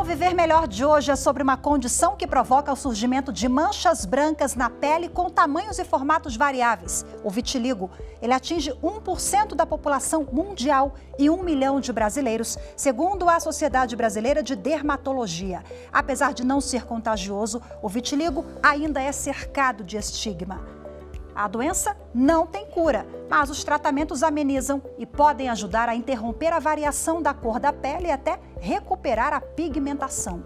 Viver Melhor de hoje é sobre uma condição que provoca o surgimento de manchas brancas na pele com tamanhos e formatos variáveis. O vitiligo, ele atinge 1% da população mundial e 1 milhão de brasileiros, segundo a Sociedade Brasileira de Dermatologia. Apesar de não ser contagioso, o vitiligo ainda é cercado de estigma. A doença não tem cura, mas os tratamentos amenizam e podem ajudar a interromper a variação da cor da pele e até recuperar a pigmentação.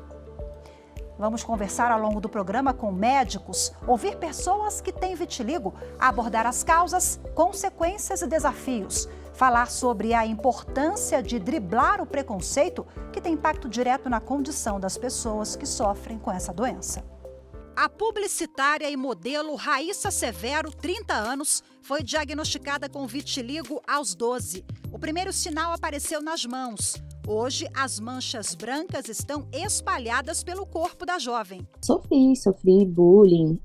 Vamos conversar ao longo do programa com médicos, ouvir pessoas que têm vitiligo, abordar as causas, consequências e desafios, falar sobre a importância de driblar o preconceito que tem impacto direto na condição das pessoas que sofrem com essa doença. A publicitária e modelo Raíssa Severo, 30 anos, foi diagnosticada com vitiligo aos 12. O primeiro sinal apareceu nas mãos. Hoje, as manchas brancas estão espalhadas pelo corpo da jovem. Sofri bullying,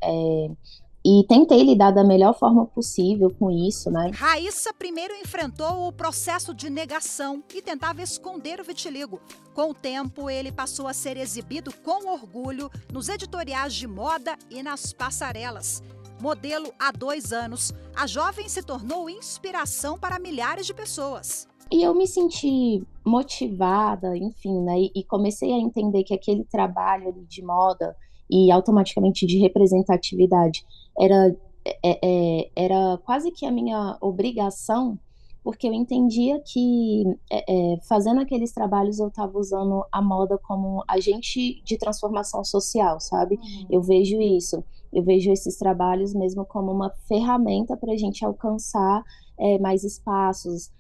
e tentei lidar da melhor forma possível com isso, né? Raíssa primeiro enfrentou o processo de negação e tentava esconder o vitiligo. Com o tempo, ele passou a ser exibido com orgulho nos editoriais de moda e nas passarelas. Modelo há 2 anos, a jovem se tornou inspiração para milhares de pessoas. E eu me senti motivada, enfim, né? E comecei a entender que aquele trabalho ali de moda e automaticamente de representatividade era quase que a minha obrigação, porque eu entendia que fazendo aqueles trabalhos eu estava usando a moda como agente de transformação social, sabe? Eu vejo isso, eu vejo esses trabalhos mesmo como uma ferramenta para a gente alcançar mais espaços,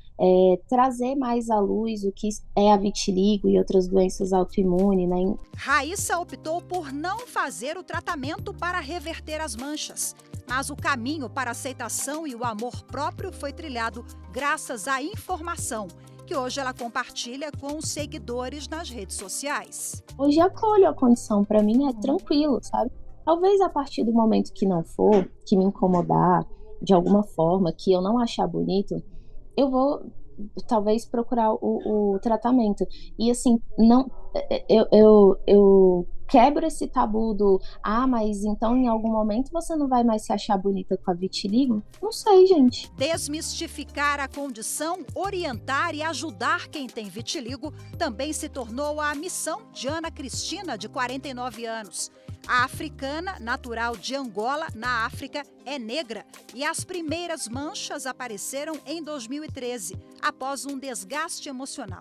trazer mais à luz o que é a vitiligo e outras doenças autoimunes, né? Raíssa optou por não fazer o tratamento para reverter as manchas, mas o caminho para a aceitação e o amor próprio foi trilhado graças à informação que hoje ela compartilha com os seguidores nas redes sociais. Hoje acolho a condição, para mim é tranquilo, sabe? Talvez a partir do momento que não for, que me incomodar de alguma forma, que eu não achar bonito, eu vou talvez procurar o tratamento. E assim, não, eu quebro esse tabu do mas então em algum momento você não vai mais se achar bonita com a vitiligo? Não sei, gente. Desmistificar a condição, orientar e ajudar quem tem vitiligo também se tornou a missão de Ana Cristina, de 49 anos. A africana, natural de Angola, na África, é negra e as primeiras manchas apareceram em 2013, após um desgaste emocional.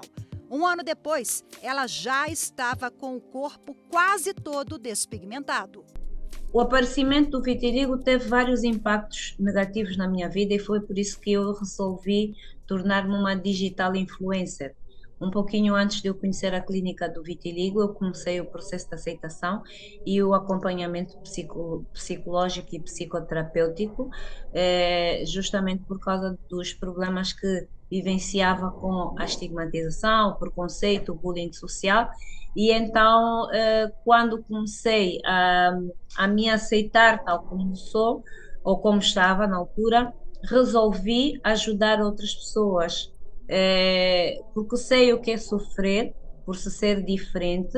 1 ano depois, ela já estava com o corpo quase todo despigmentado. O aparecimento do vitiligo teve vários impactos negativos na minha vida e foi por isso que eu resolvi tornar-me uma digital influencer. Um pouquinho antes de eu conhecer a clínica do vitiligo, eu comecei o processo de aceitação e o acompanhamento psicológico e psicoterapêutico, justamente por causa dos problemas que vivenciava com a estigmatização, o preconceito, o bullying social. E então, quando comecei a me aceitar tal como sou, ou como estava na altura, resolvi ajudar outras pessoas. Porque sei o que é sofrer por se ser diferente,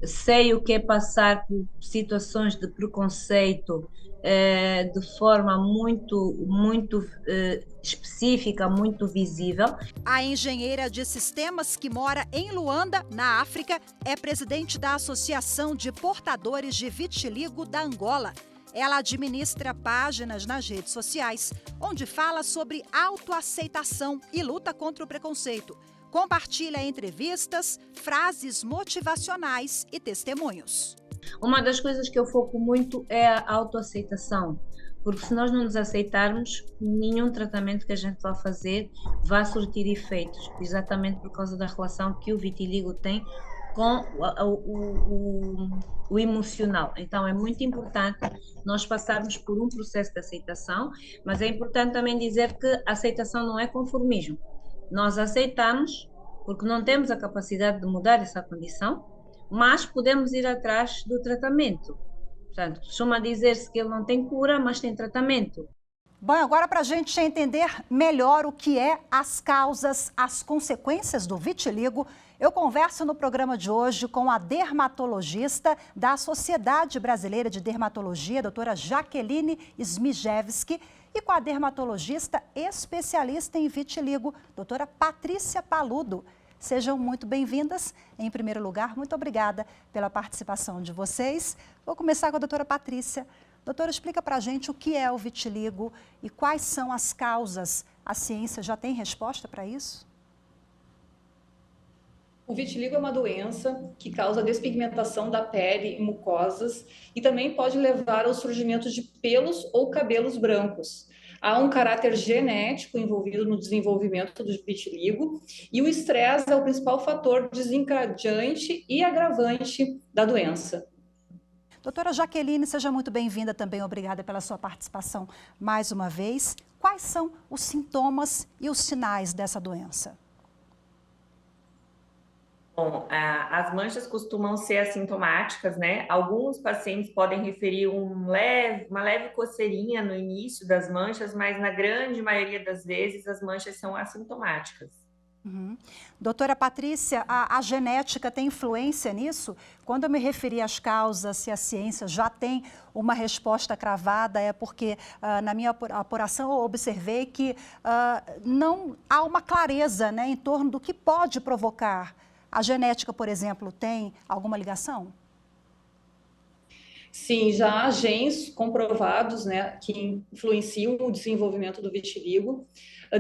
sei o que é passar por situações de preconceito de forma muito específica, muito visível. A engenheira de sistemas que mora em Luanda, na África, é presidente da Associação de Portadores de Vitiligo da Angola. Ela administra páginas nas redes sociais, onde fala sobre autoaceitação e luta contra o preconceito. Compartilha entrevistas, frases motivacionais e testemunhos. Uma das coisas que eu foco muito é a autoaceitação, porque se nós não nos aceitarmos, nenhum tratamento que a gente vai fazer vai surtir efeitos, exatamente por causa da relação que o vitiligo tem com o emocional. Então é muito importante nós passarmos por um processo de aceitação, mas é importante também dizer que a aceitação não é conformismo. Nós aceitamos porque não temos a capacidade de mudar essa condição, mas podemos ir atrás do tratamento. Portanto, costuma dizer-se que ele não tem cura, mas tem tratamento. Bom, agora para a gente entender melhor o que é as causas, as consequências do vitiligo, eu converso no programa de hoje com a dermatologista da Sociedade Brasileira de Dermatologia, doutora Jaqueline Smijewski, e com a dermatologista especialista em vitiligo, doutora Patrícia Paludo. Sejam muito bem-vindas. Em primeiro lugar, muito obrigada pela participação de vocês. Vou começar com a doutora Patrícia. Doutora, explica para a gente o que é o vitiligo e quais são as causas. A ciência já tem resposta para isso? O vitiligo é uma doença que causa despigmentação da pele e mucosas e também pode levar ao surgimento de pelos ou cabelos brancos. Há um caráter genético envolvido no desenvolvimento do vitiligo e o estresse é o principal fator desencadeante e agravante da doença. Doutora Jaqueline, seja muito bem-vinda também. Obrigada pela sua participação mais uma vez. Quais são os sintomas e os sinais dessa doença? Bom, as manchas costumam ser assintomáticas, né? Alguns pacientes podem referir uma leve coceirinha no início das manchas, mas na grande maioria das vezes as manchas são assintomáticas. Uhum. Doutora Patrícia, a genética tem influência nisso? Quando eu me referi às causas, se a ciência já tem uma resposta cravada, é porque na minha apuração eu observei que não há uma clareza, né, em torno do que pode provocar. A genética, por exemplo, tem alguma ligação? Sim, já há genes comprovados, né, que influenciam o desenvolvimento do vitiligo.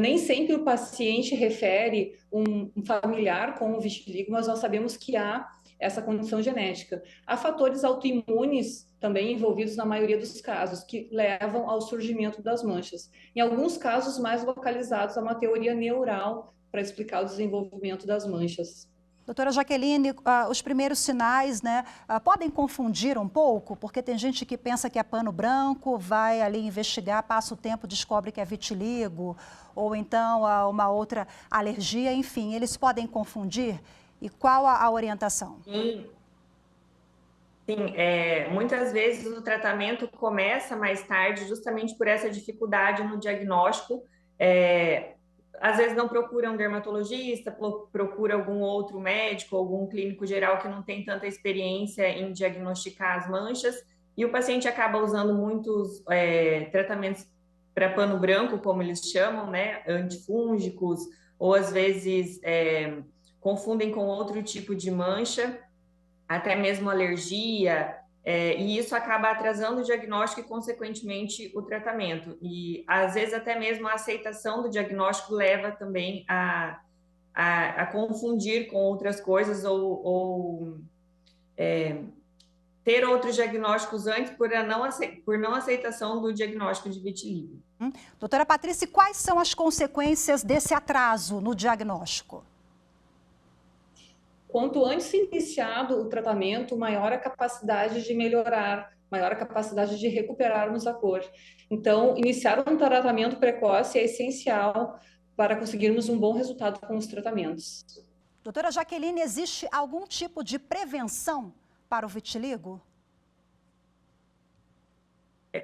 Nem sempre o paciente refere um familiar com o vitiligo, mas nós sabemos que há essa condição genética. Há fatores autoimunes também envolvidos na maioria dos casos, que levam ao surgimento das manchas. Em alguns casos mais localizados, há uma teoria neural para explicar o desenvolvimento das manchas. Doutora Jaqueline, os primeiros sinais, né, podem confundir um pouco? Porque tem gente que pensa que é pano branco, vai ali investigar, passa o tempo, descobre que é vitiligo, ou então uma outra alergia, enfim, eles podem confundir? E qual a orientação? Sim, muitas vezes o tratamento começa mais tarde justamente por essa dificuldade no diagnóstico. Às vezes não procura um dermatologista, procura algum outro médico, algum clínico geral que não tem tanta experiência em diagnosticar as manchas, e o paciente acaba usando muitos tratamentos para pano branco, como eles chamam, né, antifúngicos, ou às vezes confundem com outro tipo de mancha, até mesmo alergia, e isso acaba atrasando o diagnóstico e, consequentemente, o tratamento. E, às vezes, até mesmo a aceitação do diagnóstico leva também a confundir com outras coisas ou ter outros diagnósticos antes por não aceitação do diagnóstico de vitiligo. Doutora Patrícia, quais são as consequências desse atraso no diagnóstico? Quanto antes iniciado o tratamento, maior a capacidade de melhorar, maior a capacidade de recuperarmos a cor. Então, iniciar um tratamento precoce é essencial para conseguirmos um bom resultado com os tratamentos. Doutora Jaqueline, existe algum tipo de prevenção para o vitiligo?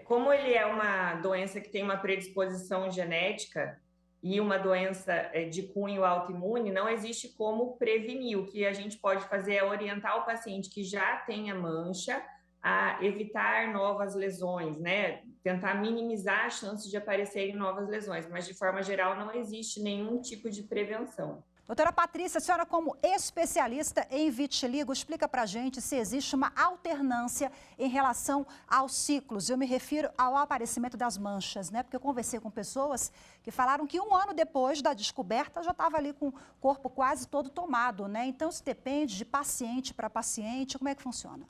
Como ele é uma doença que tem uma predisposição genética, e uma doença de cunho autoimune, não existe como prevenir. O que a gente pode fazer é orientar o paciente que já tem a mancha a evitar novas lesões, né? Tentar minimizar a chance de aparecerem novas lesões, mas de forma geral não existe nenhum tipo de prevenção. Doutora Patrícia, a senhora como especialista em vitiligo, explica para a gente se existe uma alternância em relação aos ciclos. Eu me refiro ao aparecimento das manchas, né? Porque eu conversei com pessoas que falaram que 1 ano depois da descoberta já estava ali com o corpo quase todo tomado, né? Então, isso depende de paciente para paciente. Como é que funciona?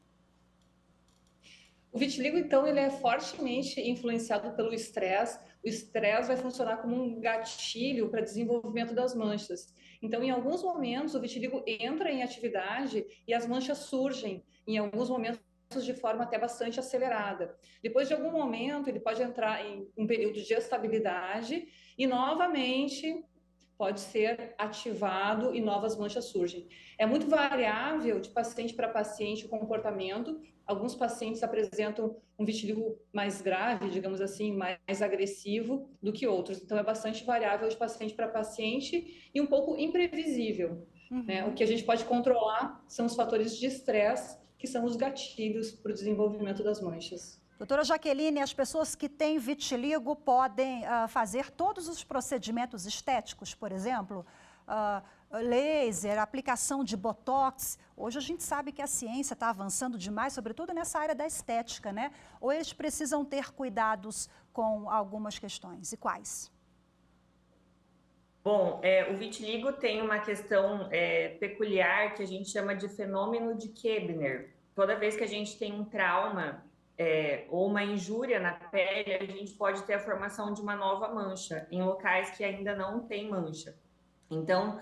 O vitiligo, então, ele é fortemente influenciado pelo estresse. O estresse vai funcionar como um gatilho para desenvolvimento das manchas. Então, em alguns momentos, o vitiligo entra em atividade e as manchas surgem, em alguns momentos, de forma até bastante acelerada. Depois de algum momento, ele pode entrar em um período de estabilidade e, novamente, pode ser ativado e novas manchas surgem. É muito variável de paciente para paciente o comportamento, Alguns pacientes apresentam um vitiligo mais grave, digamos assim, mais agressivo do que outros. Então, é bastante variável de paciente para paciente e um pouco imprevisível. Né? O que a gente pode controlar são os fatores de estresse, que são os gatilhos para o desenvolvimento das manchas. Doutora Jaqueline, as pessoas que têm vitiligo podem fazer todos os procedimentos estéticos, por exemplo, laser, aplicação de botox. Hoje a gente sabe que a ciência está avançando demais, sobretudo nessa área da estética, né? Ou eles precisam ter cuidados com algumas questões? E quais? Bom, o vitiligo tem uma questão peculiar que a gente chama de fenômeno de Koebner. Toda vez que a gente tem um trauma ou uma injúria na pele, a gente pode ter a formação de uma nova mancha em locais que ainda não tem mancha. Então,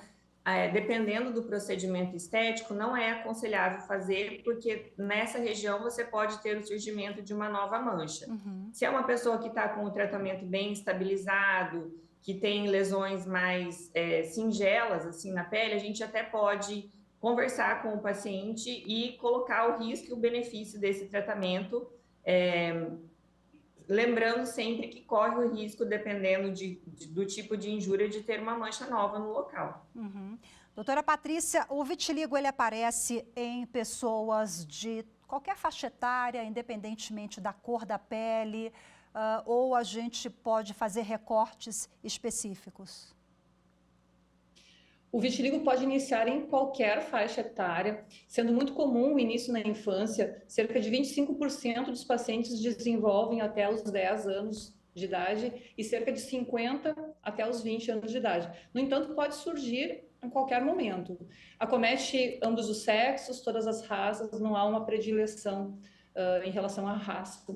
dependendo do procedimento estético, não é aconselhável fazer, porque nessa região você pode ter o surgimento de uma nova mancha. Se é uma pessoa que está com o tratamento bem estabilizado, que tem lesões mais singelas assim na pele, a gente até pode conversar com o paciente e colocar o risco e o benefício desse tratamento, lembrando sempre que corre o risco, dependendo do tipo de injúria, de ter uma mancha nova no local. Doutora Patrícia, o vitiligo ele aparece em pessoas de qualquer faixa etária, independentemente da cor da pele, ou a gente pode fazer recortes específicos? O vitiligo pode iniciar em qualquer faixa etária, sendo muito comum o início na infância. Cerca de 25% dos pacientes desenvolvem até os 10 anos de idade e cerca de 50% até os 20 anos de idade. No entanto, pode surgir em qualquer momento. Acomete ambos os sexos, todas as raças, não há uma predileção em relação à raça.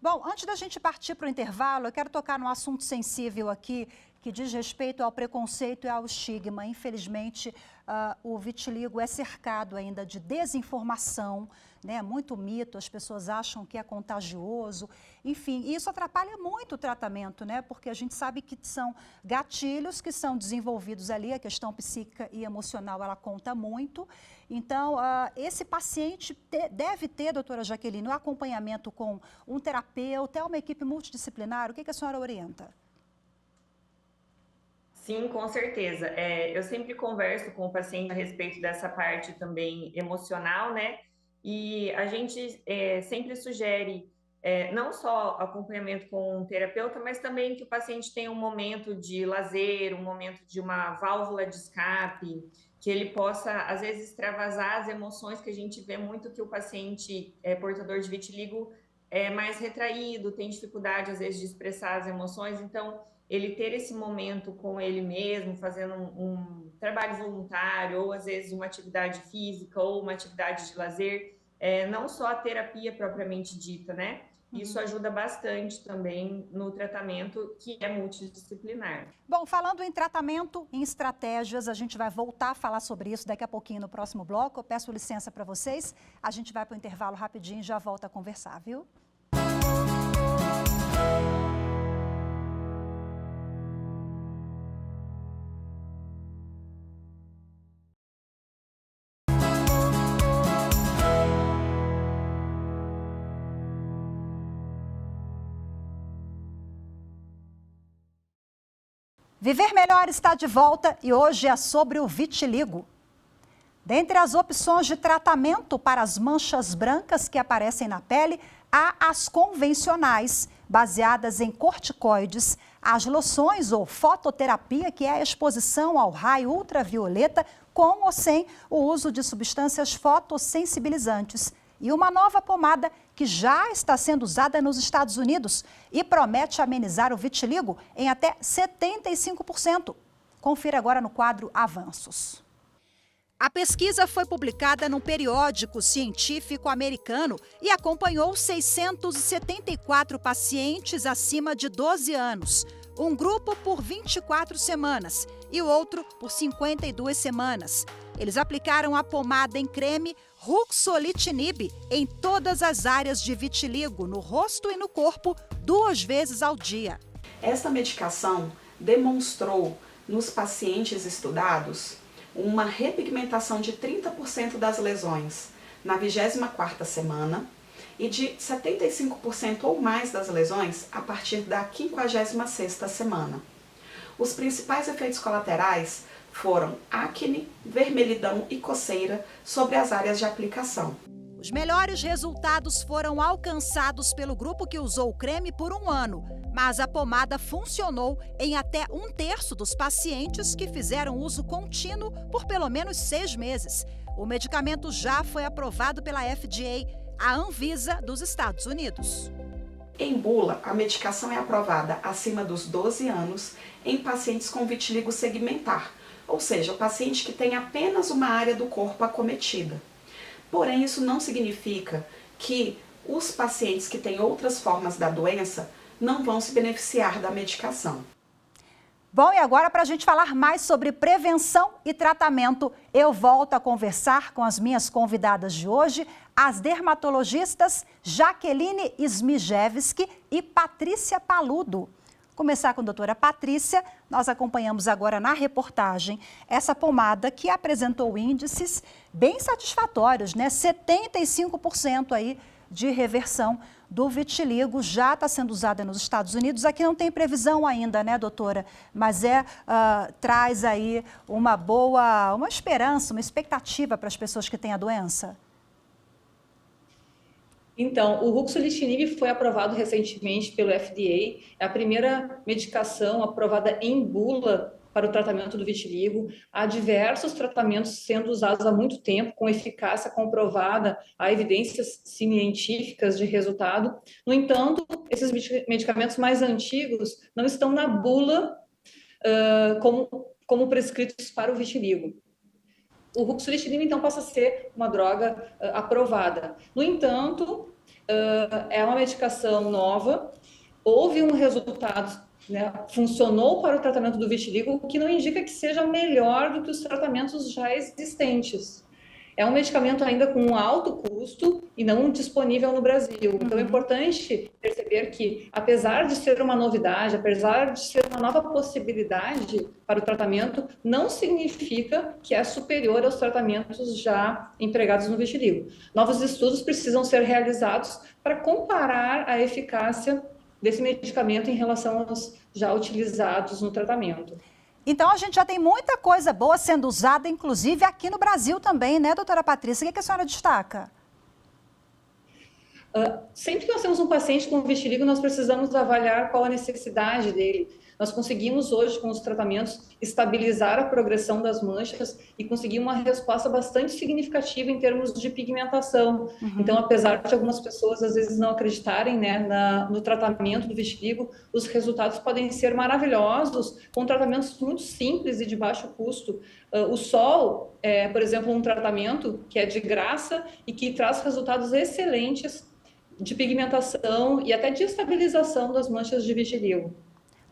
Bom, antes da gente partir para o intervalo, eu quero tocar num assunto sensível aqui, que diz respeito ao preconceito e ao estigma. Infelizmente, o vitiligo é cercado ainda de desinformação, né? Muito mito, as pessoas acham que é contagioso. Enfim, isso atrapalha muito o tratamento, né? Porque a gente sabe que são gatilhos que são desenvolvidos ali, a questão psíquica e emocional, ela conta muito. Então, esse paciente deve ter, doutora Jaqueline, um acompanhamento com um terapeuta, uma equipe multidisciplinar. O que a senhora orienta? Sim, com certeza. Eu sempre converso com o paciente a respeito dessa parte também emocional, né? E a gente sempre sugere não só acompanhamento com um terapeuta, mas também que o paciente tenha um momento de lazer, um momento de uma válvula de escape, que ele possa, às vezes, extravasar as emoções, que a gente vê muito que o paciente portador de vitiligo é mais retraído, tem dificuldade, às vezes, de expressar as emoções. Então, ele ter esse momento com ele mesmo, fazendo um trabalho voluntário, ou às vezes uma atividade física, ou uma atividade de lazer, não só a terapia propriamente dita, né? Isso ajuda bastante também no tratamento, que é multidisciplinar. Bom, falando em tratamento, em estratégias, a gente vai voltar a falar sobre isso daqui a pouquinho no próximo bloco. Eu peço licença para vocês, a gente vai para o intervalo rapidinho e já volta a conversar, viu? Viver Melhor está de volta e hoje é sobre o vitiligo. Dentre as opções de tratamento para as manchas brancas que aparecem na pele, há as convencionais, baseadas em corticoides, as loções ou fototerapia, que é a exposição ao raio ultravioleta com ou sem o uso de substâncias fotossensibilizantes, e uma nova pomada que já está sendo usada nos Estados Unidos e promete amenizar o vitiligo em até 75%. Confira agora no quadro Avanços. A pesquisa foi publicada num periódico científico americano e acompanhou 674 pacientes acima de 12 anos. Um grupo por 24 semanas e o outro por 52 semanas. Eles aplicaram a pomada em creme ruxolitinib em todas as áreas de vitiligo, no rosto e no corpo, 2 vezes ao dia. Essa medicação demonstrou nos pacientes estudados uma repigmentação de 30% das lesões. na 24ª semana e de 75% ou mais das lesões a partir da 56ª semana. Os principais efeitos colaterais foram acne, vermelhidão e coceira sobre as áreas de aplicação. Os melhores resultados foram alcançados pelo grupo que usou o creme por 1 ano, mas a pomada funcionou em até 1/3 dos pacientes que fizeram uso contínuo por pelo menos 6 meses. O medicamento já foi aprovado pela FDA, a Anvisa dos Estados Unidos. Em bula, a medicação é aprovada acima dos 12 anos em pacientes com vitiligo segmentar, ou seja, o paciente que tem apenas uma área do corpo acometida. Porém, isso não significa que os pacientes que têm outras formas da doença não vão se beneficiar da medicação. Bom, e agora para a gente falar mais sobre prevenção e tratamento, eu volto a conversar com as minhas convidadas de hoje, as dermatologistas Jaqueline Smijewski e Patrícia Paludo. Começar com a doutora Patrícia, nós acompanhamos agora na reportagem essa pomada que apresentou índices bem satisfatórios, né? 75% aí de reversão do vitiligo, já está sendo usada nos Estados Unidos. Aqui não tem previsão ainda, né, doutora? Mas traz aí uma esperança, uma expectativa para as pessoas que têm a doença? Então, o ruxolitinib foi aprovado recentemente pelo FDA, é a primeira medicação aprovada em bula para o tratamento do vitiligo. Há diversos tratamentos sendo usados há muito tempo, com eficácia comprovada, há evidências científicas de resultado. No entanto, esses medicamentos mais antigos não estão na bula como prescritos para o vitiligo. O ruxolitinib, então, passa a ser uma droga aprovada. No entanto, é uma medicação nova, houve um resultado, né, funcionou para o tratamento do vitiligo, o que não indica que seja melhor do que os tratamentos já existentes. É um medicamento ainda com um alto custo e não disponível no Brasil. Então é importante perceber que, apesar de ser uma novidade, apesar de ser uma nova possibilidade para o tratamento, não significa que é superior aos tratamentos já empregados no vitiligo. Novos estudos precisam ser realizados para comparar a eficácia desse medicamento em relação aos já utilizados no tratamento. Então, a gente já tem muita coisa boa sendo usada, inclusive aqui no Brasil também, né, doutora Patrícia? O que a senhora destaca? Sempre que nós temos um paciente com vitiligo, nós precisamos avaliar qual a necessidade dele. Nós conseguimos hoje, com os tratamentos, estabilizar a progressão das manchas e conseguir uma resposta bastante significativa em termos de pigmentação. Então, apesar de algumas pessoas, às vezes, não acreditarem, né, no tratamento do vitiligo, os resultados podem ser maravilhosos com tratamentos muito simples e de baixo custo. O sol é, por exemplo, um tratamento que é de graça e que traz resultados excelentes de pigmentação e até de estabilização das manchas de vitiligo.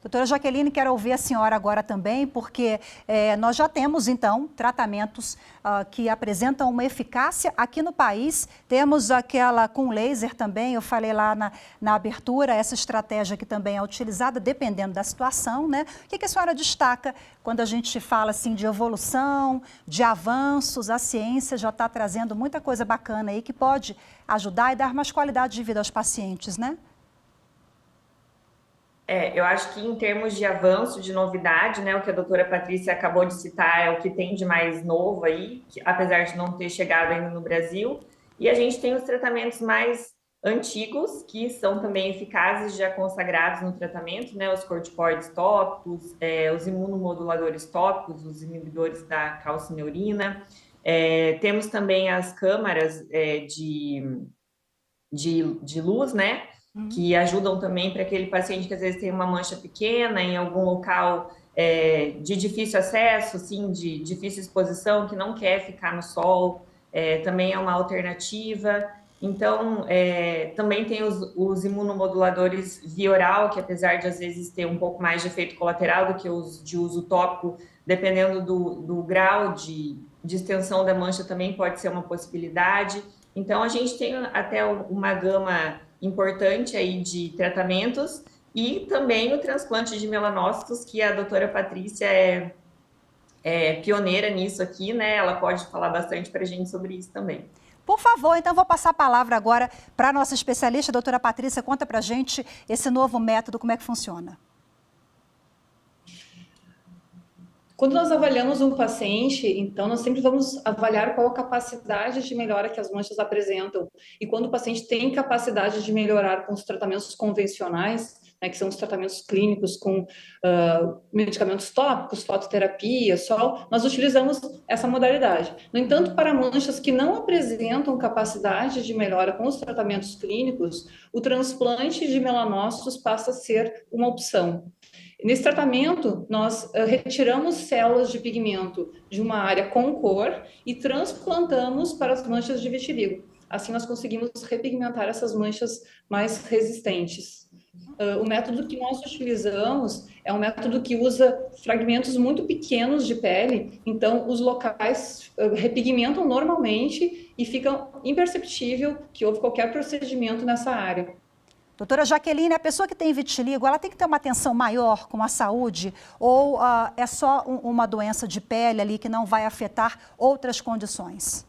Doutora Jaqueline, quero ouvir a senhora agora também, porque nós já temos, então, tratamentos que apresentam uma eficácia aqui no país. Temos aquela com laser também, eu falei lá na abertura, essa estratégia que também é utilizada, dependendo da situação, né? O que a senhora destaca quando a gente fala, assim, de evolução, de avanços? A ciência já está trazendo muita coisa bacana aí que pode ajudar e dar mais qualidade de vida aos pacientes, né? Eu acho que em termos de avanço, de novidade, né, o que a doutora Patrícia acabou de citar é o que tem de mais novo aí, que, apesar de não ter chegado ainda no Brasil. E a gente tem os tratamentos mais antigos, que são também eficazes, já consagrados no tratamento, né, os corticoides tópicos, os imunomoduladores tópicos, os inibidores da calcineurina. Temos também as câmaras de luz, né, que ajudam também para aquele paciente que às vezes tem uma mancha pequena em algum local de difícil acesso, assim, de difícil exposição, que não quer ficar no sol, também é uma alternativa. Então, também tem os imunomoduladores via oral, que apesar de às vezes ter um pouco mais de efeito colateral do que os de uso tópico, dependendo do grau de extensão da mancha, também pode ser uma possibilidade. Então, a gente tem até uma gama importante aí de tratamentos e também o transplante de melanócitos, que a doutora Patrícia é pioneira nisso aqui, né? Ela pode falar bastante para a gente sobre isso também. Por favor, então vou passar a palavra agora para a nossa especialista, a doutora Patrícia. Conta para a gente esse novo método, como é que funciona. Quando nós avaliamos um paciente, então nós sempre vamos avaliar qual a capacidade de melhora que as manchas apresentam. E quando o paciente tem capacidade de melhorar com os tratamentos convencionais, né, que são os tratamentos clínicos com medicamentos tópicos, fototerapia, sol, nós utilizamos essa modalidade. No entanto, para manchas que não apresentam capacidade de melhora com os tratamentos clínicos, o transplante de melanócitos passa a ser uma opção. Nesse tratamento, nós retiramos células de pigmento de uma área com cor e transplantamos para as manchas de vitiligo. Assim, nós conseguimos repigmentar essas manchas mais resistentes. O método que nós utilizamos é um método que usa fragmentos muito pequenos de pele, então os locais repigmentam normalmente e fica imperceptível que houve qualquer procedimento nessa área. Doutora Jaqueline, a pessoa que tem vitiligo, ela tem que ter uma atenção maior com a saúde ou é só uma doença de pele ali que não vai afetar outras condições?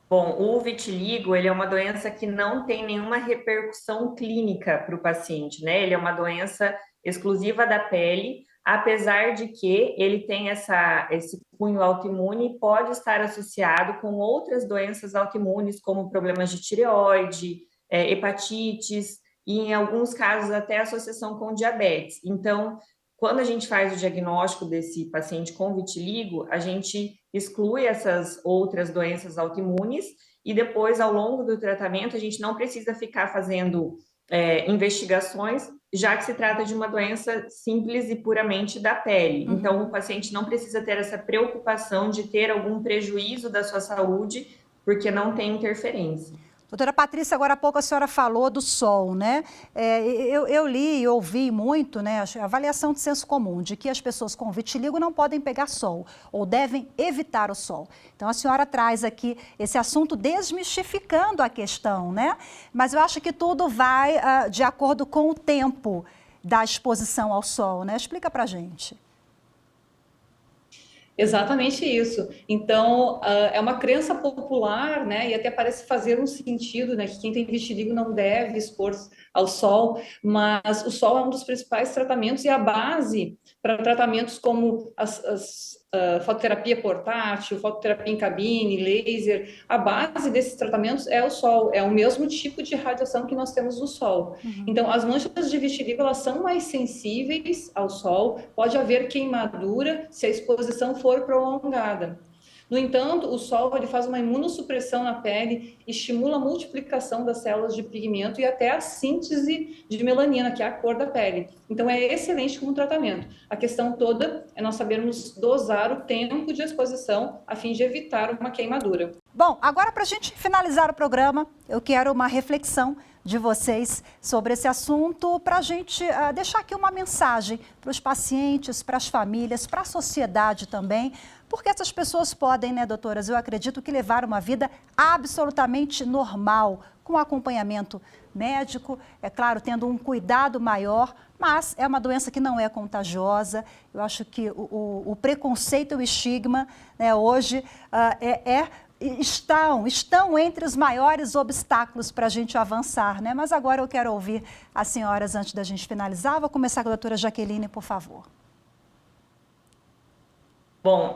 Bom, o vitiligo, ele é uma doença que não tem nenhuma repercussão clínica para o paciente, né? Ele é uma doença exclusiva da pele, apesar de que ele tem esse cunho autoimune e pode estar associado com outras doenças autoimunes, como problemas de tireoide, hepatites e, em alguns casos, até associação com diabetes. Então, quando a gente faz o diagnóstico desse paciente com vitiligo, a gente exclui essas outras doenças autoimunes e depois, ao longo do tratamento, a gente não precisa ficar fazendo investigações, já que se trata de uma doença simples e puramente da pele. Então, o paciente não precisa ter essa preocupação de ter algum prejuízo da sua saúde, porque não tem interferência. Doutora Patrícia, agora há pouco a senhora falou do sol, né? Eu li e ouvi muito, né, a avaliação de senso comum, de que as pessoas com vitiligo não podem pegar sol, ou devem evitar o sol. Então, a senhora traz aqui esse assunto desmistificando a questão, né? Mas eu acho que tudo vai de acordo com o tempo da exposição ao sol, né? Explica pra gente. Exatamente isso. Então, é uma crença popular, né, e até parece fazer um sentido, né, que quem tem vitiligo não deve expor ao sol, mas o sol é um dos principais tratamentos e a base para tratamentos como fototerapia portátil, fototerapia em cabine, laser. A base desses tratamentos é o sol, é o mesmo tipo de radiação que nós temos no sol. Então, as manchas de vitiligo, elas são mais sensíveis ao sol, pode haver queimadura se a exposição for prolongada. No entanto, o sol ele faz uma imunossupressão na pele, estimula a multiplicação das células de pigmento e até a síntese de melanina, que é a cor da pele. Então, é excelente como tratamento. A questão toda é nós sabermos dosar o tempo de exposição a fim de evitar uma queimadura. Bom, agora para a gente finalizar o programa, eu quero uma reflexão de vocês sobre esse assunto, para a gente deixar aqui uma mensagem para os pacientes, para as famílias, para a sociedade também, porque essas pessoas podem, né, doutoras, eu acredito que levar uma vida absolutamente normal, com acompanhamento médico, é claro, tendo um cuidado maior, mas é uma doença que não é contagiosa. Eu acho que o preconceito e o estigma, né, hoje estão entre os maiores obstáculos para a gente avançar, né? Mas agora eu quero ouvir as senhoras antes da gente finalizar. Vou começar com a doutora Jaqueline, por favor. Bom,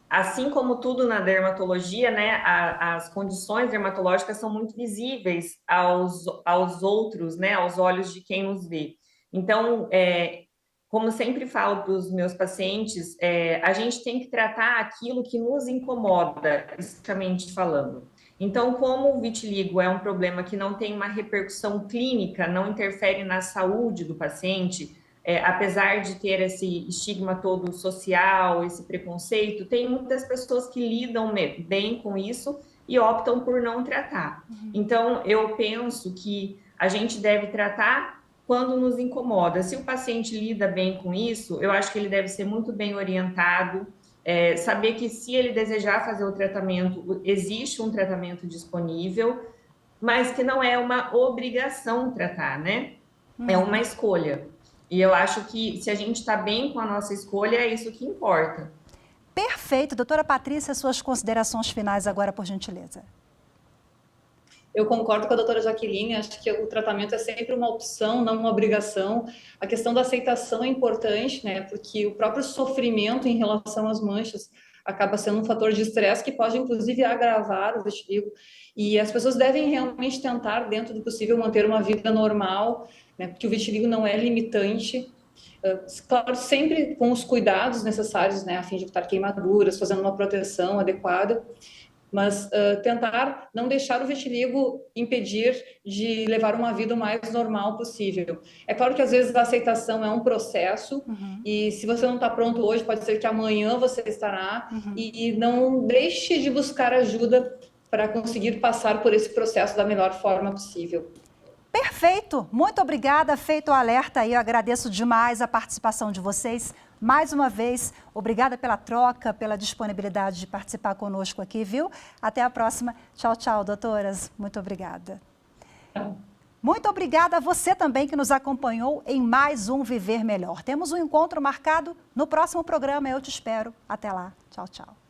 assim como tudo na dermatologia, né, as condições dermatológicas são muito visíveis aos outros, né, aos olhos de quem nos vê. Então, como sempre falo para os meus pacientes, a gente tem que tratar aquilo que nos incomoda, especificamente falando. Então, como o vitiligo é um problema que não tem uma repercussão clínica, não interfere na saúde do paciente, apesar de ter esse estigma todo social, esse preconceito, tem muitas pessoas que lidam bem com isso e optam por não tratar. Então, eu penso que a gente deve tratar quando nos incomoda. Se o paciente lida bem com isso, eu acho que ele deve ser muito bem orientado, saber que se ele desejar fazer o tratamento, existe um tratamento disponível, mas que não é uma obrigação tratar, né? É uma escolha. E eu acho que se a gente está bem com a nossa escolha, é isso que importa. Perfeito. Doutora Patrícia, suas considerações finais agora, por gentileza. Eu concordo com a doutora Jaqueline, acho que o tratamento é sempre uma opção, não uma obrigação. A questão da aceitação é importante, né? Porque o próprio sofrimento em relação às manchas acaba sendo um fator de estresse que pode, inclusive, agravar o vitiligo. E as pessoas devem realmente tentar, dentro do possível, manter uma vida normal, né? Porque o vitiligo não é limitante. Claro, sempre com os cuidados necessários, né? A fim de evitar queimaduras, fazendo uma proteção adequada. Mas tentar não deixar o vitiligo impedir de levar uma vida o mais normal possível. É claro que às vezes a aceitação é um processo, e se você não está pronto hoje, pode ser que amanhã você estará, e não deixe de buscar ajuda para conseguir passar por esse processo da melhor forma possível. Perfeito, muito obrigada, feito o alerta aí, eu agradeço demais a participação de vocês. Mais uma vez, obrigada pela troca, pela disponibilidade de participar conosco aqui, viu? Até a próxima. Tchau, tchau, doutoras. Muito obrigada. Muito obrigada a você também que nos acompanhou em mais um Viver Melhor. Temos um encontro marcado no próximo programa, eu te espero. Até lá. Tchau, tchau.